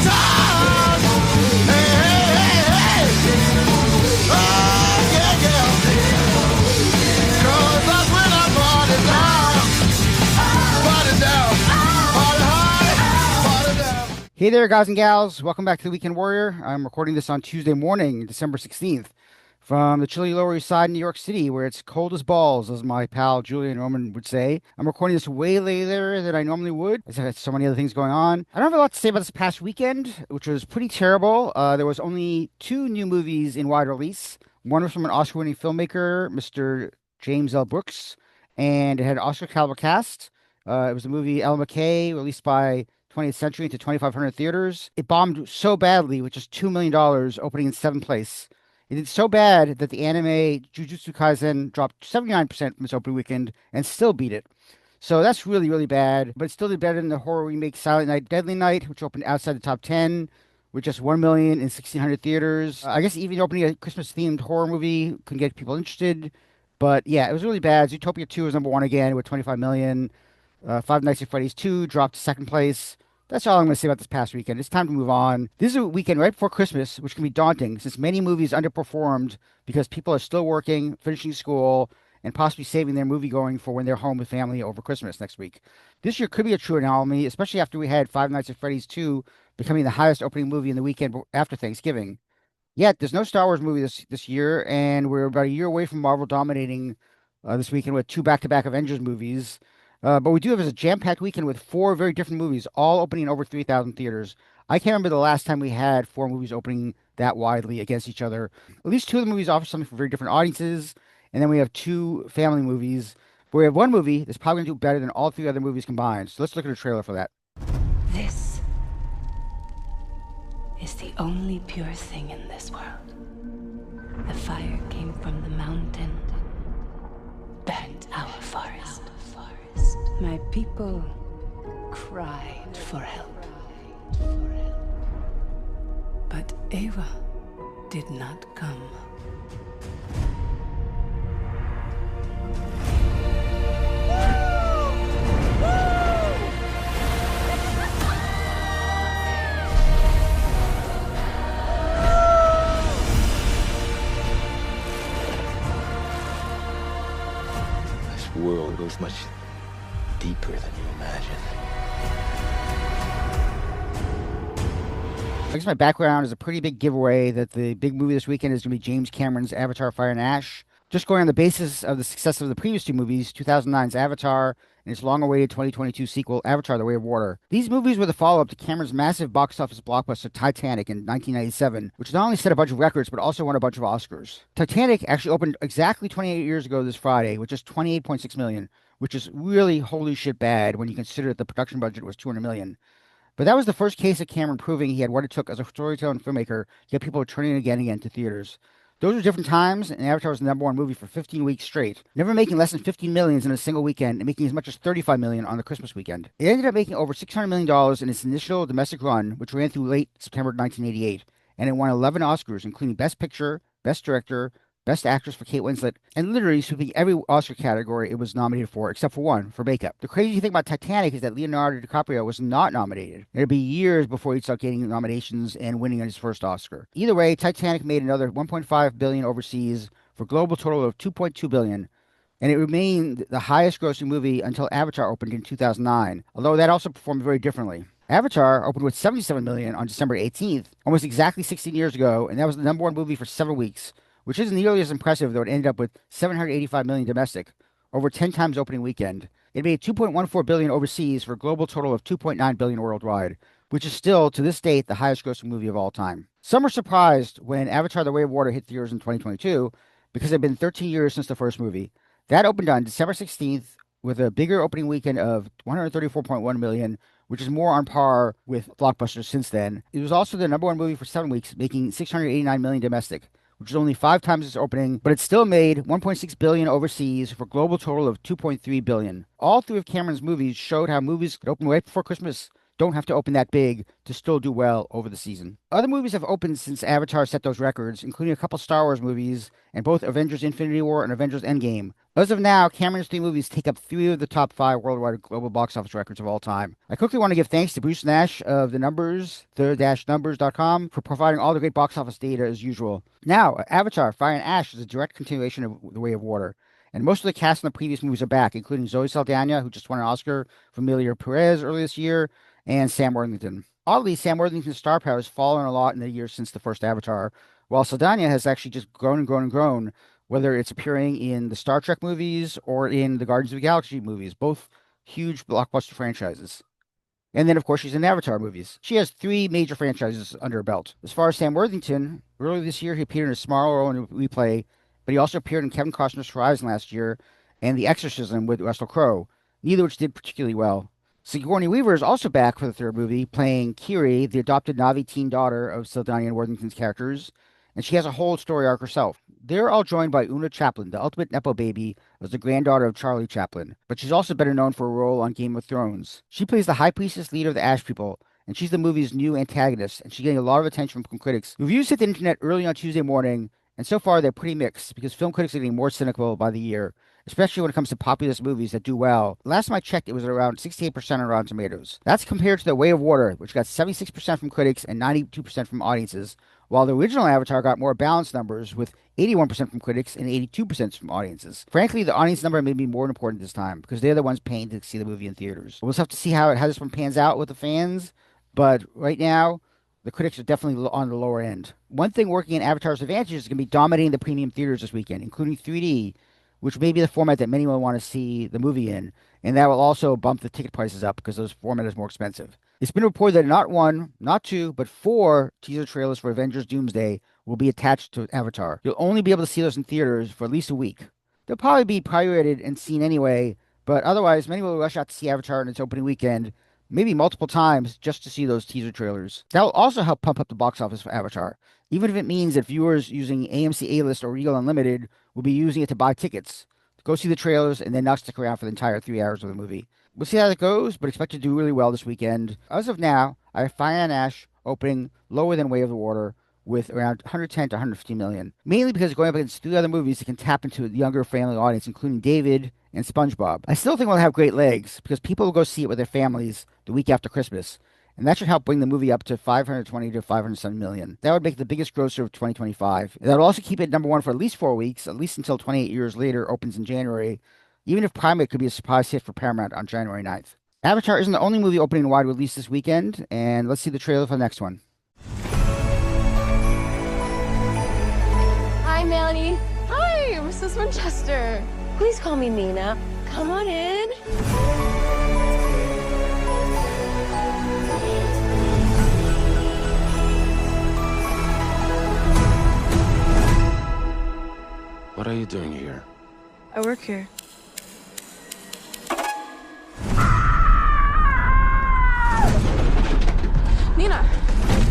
time. Hey, hey, hey, hey. Oh, yeah, yeah. 'Cause that's when I party down. Party down. Party hard. Party down. Hey there, guys and gals. Welcome back to the Weekend Warrior. I'm recording this on Tuesday morning, December 16th, from the chilly Lower East Side in New York City, where it's cold as balls, as my pal Julian Roman would say. I'm recording this way later than I normally would, as I had so many other things going on. I don't have a lot to say about this past weekend, which was pretty terrible. There was only two new movies in wide release. One was from an Oscar-winning filmmaker, Mr. James L. Brooks, and it had an Oscar-caliber cast. It was the movie Ella McKay, released by 20th Century into 2,500 theaters. It bombed so badly, with just $2 million opening in seventh place. It did so bad that the anime Jujutsu Kaisen dropped 79% from its opening weekend and still beat it. So that's really, really bad. But it still did better than the horror remake Silent Night, Deadly Night, which opened outside the top 10 with just 1 million in 1,600 theaters. I guess even opening a Christmas-themed horror movie couldn't get people interested. But yeah, it was really bad. Zootopia 2 was number one again with 25 million. Five Nights at Freddy's 2 dropped to second place. That's all I'm going to say about this past weekend. It's time to move on. This is a weekend right before Christmas, which can be daunting since many movies underperformed because people are still working, finishing school, and possibly saving their movie going for when they're home with family over Christmas next week. This year could be a true anomaly, especially after we had Five Nights at Freddy's 2 becoming the highest opening movie in the weekend after Thanksgiving. Yet, there's no Star Wars movie this year, and we're about a year away from Marvel dominating this weekend with two back-to-back Avengers movies. But we do have a jam-packed weekend with four very different movies, all opening over 3,000 theaters. I can't remember the last time we had four movies opening that widely against each other. At least two of the movies offer something for very different audiences, and then we have two family movies. But we have one movie that's probably going to do better than all three other movies combined. So let's look at a trailer for that. This is the only pure thing in this world. The fire came from the mountain, burnt our forest. My people cried for help. But Eva did not come. This world goes much deeper than you imagine. I guess my background is a pretty big giveaway that the big movie this weekend is going to be James Cameron's Avatar: Fire and Ash. Just going on the basis of the success of the previous two movies, 2009's Avatar and its long-awaited 2022 sequel, Avatar: The Way of Water. These movies were the follow-up to Cameron's massive box office blockbuster Titanic in 1997, which not only set a bunch of records, but also won a bunch of Oscars. Titanic actually opened exactly 28 years ago this Friday with just 28.6 million, which is really holy shit bad when you consider that the production budget was 200 million. But that was the first case of Cameron proving he had what it took as a storyteller and filmmaker to get people returning again and again to theaters. Those were different times, and Avatar was the number one movie for 15 weeks straight, never making less than 15 million in a single weekend and making as much as 35 million on the Christmas weekend. It ended up making over $600 million in its initial domestic run, which ran through late September 1988, and it won 11 Oscars, including Best Picture, Best Director, Best Actress for Kate Winslet, and literally sweeping every Oscar category it was nominated for, except for one, for makeup. The crazy thing about Titanic is that Leonardo DiCaprio was not nominated. It'd be years before he'd start getting nominations and winning his first Oscar. Either way, Titanic made another 1.5 billion overseas for a global total of 2.2 billion, and it remained the highest grossing movie until Avatar opened in 2009, although that also performed very differently. Avatar opened with 77 million on December 18th, almost exactly 16 years ago, and that was the number one movie for 7 weeks, which isn't nearly as impressive, though it ended up with 785 million domestic, over 10 times opening weekend. It made 2.14 billion overseas for a global total of 2.9 billion worldwide, which is still, to this date, the highest grossing movie of all time. Some were surprised when Avatar: The Way of Water hit theaters in 2022 because it had been 13 years since the first movie. That opened on December 16th with a bigger opening weekend of 134.1 million, which is more on par with blockbusters since then. It was also the number one movie for 7 weeks, making 689 million domestic, which is only 5 times its opening, but it still made 1.6 billion overseas for a global total of 2.3 billion. All three of Cameron's movies showed how movies could open right before Christmas don't have to open that big to still do well over the season. Other movies have opened since Avatar set those records, including a couple Star Wars movies and both Avengers Infinity War and Avengers Endgame. As of now, Cameron's 3 movies take up 3 of the top 5 worldwide global box office records of all time. I quickly want to give thanks to Bruce Nash of The Numbers, the-numbers.com, for providing all the great box office data as usual. Now, Avatar, Fire and Ash is a direct continuation of The Way of Water. And most of the cast in the previous movies are back, including Zoe Saldana, who just won an Oscar for Amelia Perez earlier this year, and Sam Worthington. Oddly, Sam Worthington's star power has fallen a lot in the years since the first Avatar, while Saldana has actually just grown and grown and grown, whether it's appearing in the Star Trek movies or in the Guardians of the Galaxy movies, both huge blockbuster franchises. And then, of course, she's in Avatar movies. She has 3 major franchises under her belt. As far as Sam Worthington, earlier this year he appeared in a small role in Replay, but he also appeared in Kevin Costner's Horizon last year and The Exorcism with Russell Crowe, neither of which did particularly well. Sigourney Weaver is also back for the 3rd movie, playing Kiri, the adopted Na'vi teen daughter of Saldana and Worthington's characters, and she has a whole story arc herself. They're all joined by Una Chaplin, the ultimate Nepo baby, as the granddaughter of Charlie Chaplin, but she's also better known for a role on Game of Thrones. She plays the High Priestess leader of the Ash People, and she's the movie's new antagonist, and she's getting a lot of attention from critics. Reviews hit the internet early on Tuesday morning, and so far they're pretty mixed, because film critics are getting more cynical by the year, especially when it comes to populist movies that do well. Last time I checked, it was around 68% on Rotten Tomatoes. That's compared to The Way of Water, which got 76% from critics and 92% from audiences, while the original Avatar got more balanced numbers with 81% from critics and 82% from audiences. Frankly, the audience number may be more important this time, because they're the ones paying to see the movie in theaters. We'll just have to see how this one pans out with the fans, but right now, the critics are definitely on the lower end. One thing working in Avatar's advantage is going to be dominating the premium theaters this weekend, including 3D, which may be the format that many will want to see the movie in, and that will also bump the ticket prices up because those format is more expensive. It's been reported that not 1, not 2, but 4 teaser trailers for Avengers Doomsday will be attached to Avatar. You'll only be able to see those in theaters for at least a week. They'll probably be pirated and seen anyway, but otherwise, many will rush out to see Avatar in its opening weekend, maybe multiple times, just to see those teaser trailers. That will also help pump up the box office for Avatar, even if it means that viewers using AMC A-List or Regal Unlimited will be using it to buy tickets, to go see the trailers, and then not stick around for the entire 3 hours of the movie. We'll see how that goes, but expect to do really well this weekend. As of now, I have Fire and Ash opening lower than Way of the Water, with around 110 to 150 million, mainly because going up against 3 other movies that can tap into a younger family audience, including David and SpongeBob. I still think we'll have great legs, because people will go see it with their families the week after Christmas, and that should help bring the movie up to 520 to 507 million. That would make it the biggest grosser of 2025. That'll also keep it number 1 for at least 4 weeks, at least until 28 years later opens in January, even if Primate could be a surprise hit for Paramount on January 9th. Avatar isn't the only movie opening wide release this weekend, and let's see the trailer for the next one. Hi, Melanie. Hi, Mrs. Winchester. Please call me Nina. Come on in. What are you doing here? I work here. Nina,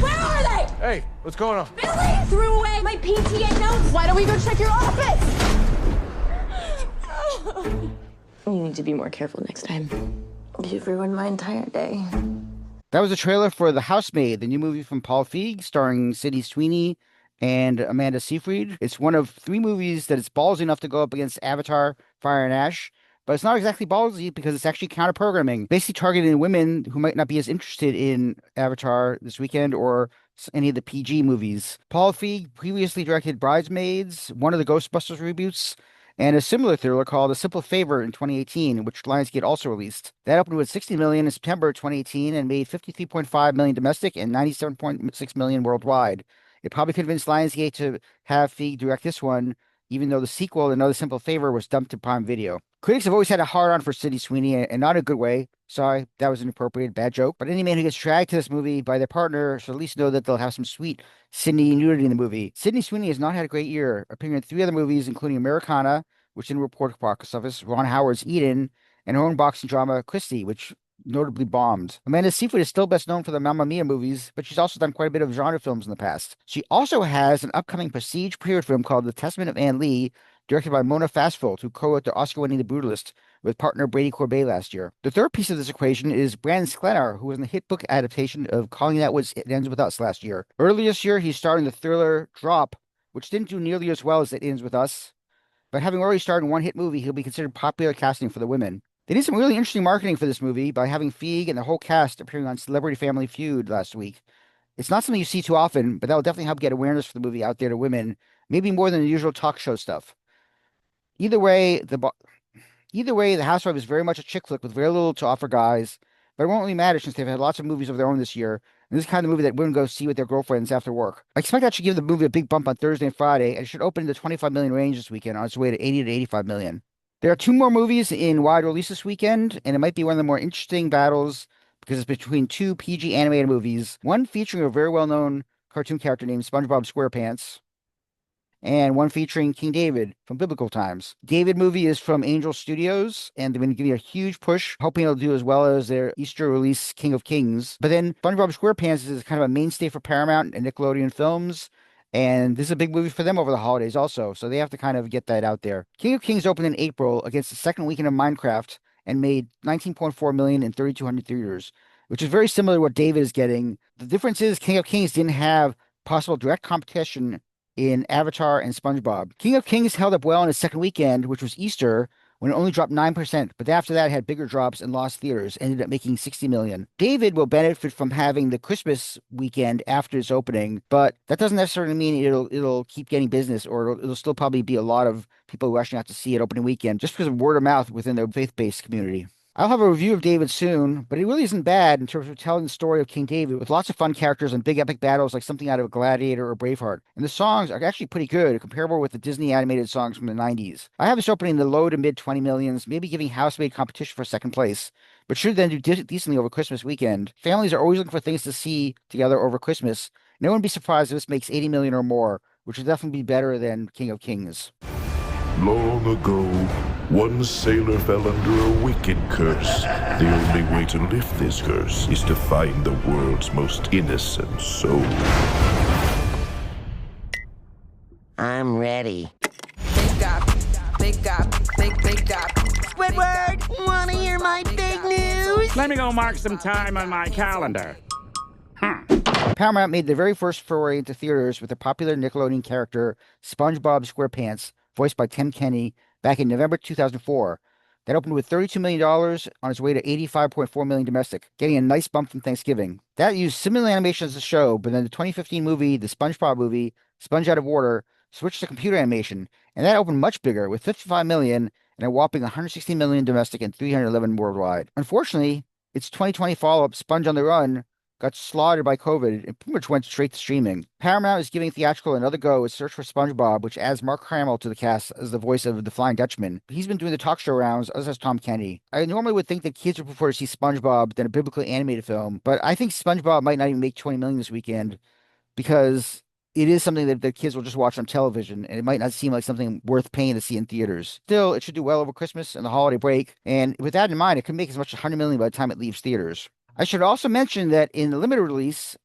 where are they? Hey, what's going on? Billy threw away my PTA notes. Why don't we go check your office? You need to be more careful next time. You've ruined my entire day. That was a trailer for The HOUSEMAID, the new movie from Paul Feig, starring Sydney Sweeney and Amanda Seyfried. It's one of 3 movies that is ballsy enough to go up against Avatar, Fire and Ash, but it's not exactly ballsy because it's actually counter-programming, basically targeting women who might not be as interested in Avatar this weekend or any of the PG movies. Paul Feig previously directed Bridesmaids, one of the Ghostbusters reboots, and a similar thriller called A Simple Favor in 2018, which Lionsgate also released. That opened with $60 million in September 2018 and made $53.5 million domestic and $97.6 million worldwide. It probably convinced Lionsgate to have Feig direct this one, even though the sequel, Another Simple Favor, was dumped to Prime Video. Critics have always had a hard-on for Sydney Sweeney, and not in a good way. Sorry, that was an inappropriate, bad joke. But any man who gets dragged to this movie by their partner should at least know that they'll have some sweet Sydney nudity in the movie. Sydney Sweeney has not had a great year, appearing in 3 other movies, including Americana, which didn't report box office, Ron Howard's Eden, and her own boxing drama, Christie, which notably bombed. Amanda Seyfried is still best known for the Mamma Mia movies, but she's also done quite a bit of genre films in the past. She also has an upcoming prestige period film called The Testament of Anne Lee, directed by Mona Fastvold, who co-wrote the Oscar-winning The Brutalist with partner Brady Corbet last year. The third piece of this equation is Brandon Sklenar, who was in the hit book adaptation of Calling That What It Ends With Us last year. Earlier this year, he starred in the thriller Drop, which didn't do nearly as well as It Ends With Us, but having already starred in one hit movie, he'll be considered popular casting for the women. They did some really interesting marketing for this movie by having Feig and the whole cast appearing on Celebrity Family Feud last week. It's not something you see too often, but that will definitely help get awareness for the movie out there to women, maybe more than the usual talk show stuff. Either way, The Housewife is very much a chick flick with very little to offer guys, but it won't really matter since they've had lots of movies of their own this year, and this is the kind of movie that women go see with their girlfriends after work. I expect that should give the movie a big bump on Thursday and Friday, and it should open in the 25 million range this weekend on its way to 80 to 85 million. There are 2 more movies in wide release this weekend, and it might be one of the more interesting battles because it's between 2 PG animated movies, one featuring a very well-known cartoon character named SpongeBob SquarePants, and one featuring King David from biblical times. David movie is from Angel Studios, and they've been giving a huge push, hoping it'll do as well as their Easter release, King of Kings. But then SpongeBob SquarePants is kind of a mainstay for Paramount and Nickelodeon Films, and this is a big movie for them over the holidays also, so they have to kind of get that out there. King of Kings opened in April against the second weekend of Minecraft and made $19.4 million in 3,200 theaters, which is very similar to what David is getting. The difference is King of Kings didn't have possible direct competition in Avatar and SpongeBob. King of Kings held up well in its second weekend, which was Easter, when it only dropped 9%, but after that it had bigger drops and lost theaters, ended up making $60 million. David will benefit from having the Christmas weekend after its opening, but that doesn't necessarily mean it'll keep getting business, or it'll still probably be a lot of people rushing out to see it opening weekend just because of word of mouth within their faith-based community. I'll have a review of David soon, but it really isn't bad in terms of telling the story of King David with lots of fun characters and big epic battles like something out of Gladiator or Braveheart. And the songs are actually pretty good, comparable with the Disney animated songs from the 90s. I have this opening in the low to mid 20 millions, maybe giving HOUSEMAID competition for second place, but should then do decently over Christmas weekend. Families are always looking for things to see together over Christmas. No one would be surprised if this makes 80 million or more, which would definitely be better than King of Kings. Long ago, one sailor fell under a wicked curse. The only way to lift this curse is to find the world's most innocent soul. I'm ready. Big up. Squidward, wanna hear my big news? Let me go mark some time on my calendar. Paramount made their very first foray into theaters with the popular Nickelodeon character SpongeBob SquarePants, voiced by Tim Kenny, back in November 2004. That opened with $32 million on its way to $85.4 million domestic, getting a nice bump from Thanksgiving. That used similar animation as the show, but then the 2015 movie, the SpongeBob movie, Sponge Out of Water, switched to computer animation, and that opened much bigger with $55 million and a whopping $160 million domestic and $311 worldwide. Unfortunately, its 2020 follow-up, Sponge on the Run, got slaughtered by COVID and pretty much went straight to streaming. Paramount is giving theatrical another go with Search for SpongeBob, which adds Mark Hamill to the cast as the voice of the Flying Dutchman. He's been doing the talk show rounds, as has Tom Kenny. I normally would think that kids would prefer to see SpongeBob than a biblically animated film, but I think SpongeBob might not even make 20 million this weekend because it is something that the kids will just watch on television, and it might not seem like something worth paying to see in theaters. Still, it should do well over Christmas and the holiday break, and with that in mind, it could make as much as 100 million by the time it leaves theaters. I should also mention that in the limited release,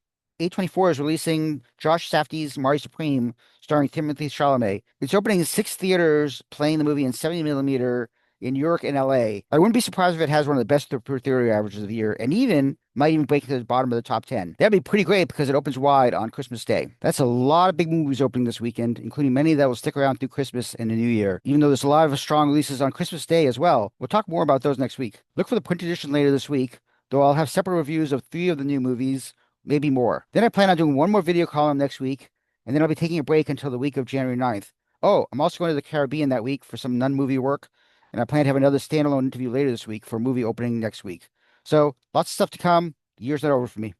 A24 is releasing Josh Safdie's Marty Supreme, starring Timothée Chalamet. It's opening in 6 theaters, playing the movie in 70mm in New York and LA. I wouldn't be surprised if it has one of the best per theater averages of the year, and might even break into the bottom of the top 10. That'd be pretty great because it opens wide on Christmas Day. That's a lot of big movies opening this weekend, including many that will stick around through Christmas and the New Year, even though there's a lot of strong releases on Christmas Day as well. We'll talk more about those next week. Look for the print edition later this week, though I'll have separate reviews of 3 of the new movies, maybe more. Then I plan on doing one more video column next week, and then I'll be taking a break until the week of January 9th. Oh, I'm also going to the Caribbean that week for some non-movie work, and I plan to have another standalone interview later this week for a movie opening next week. So, lots of stuff to come. The year's not over for me.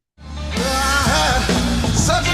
Such a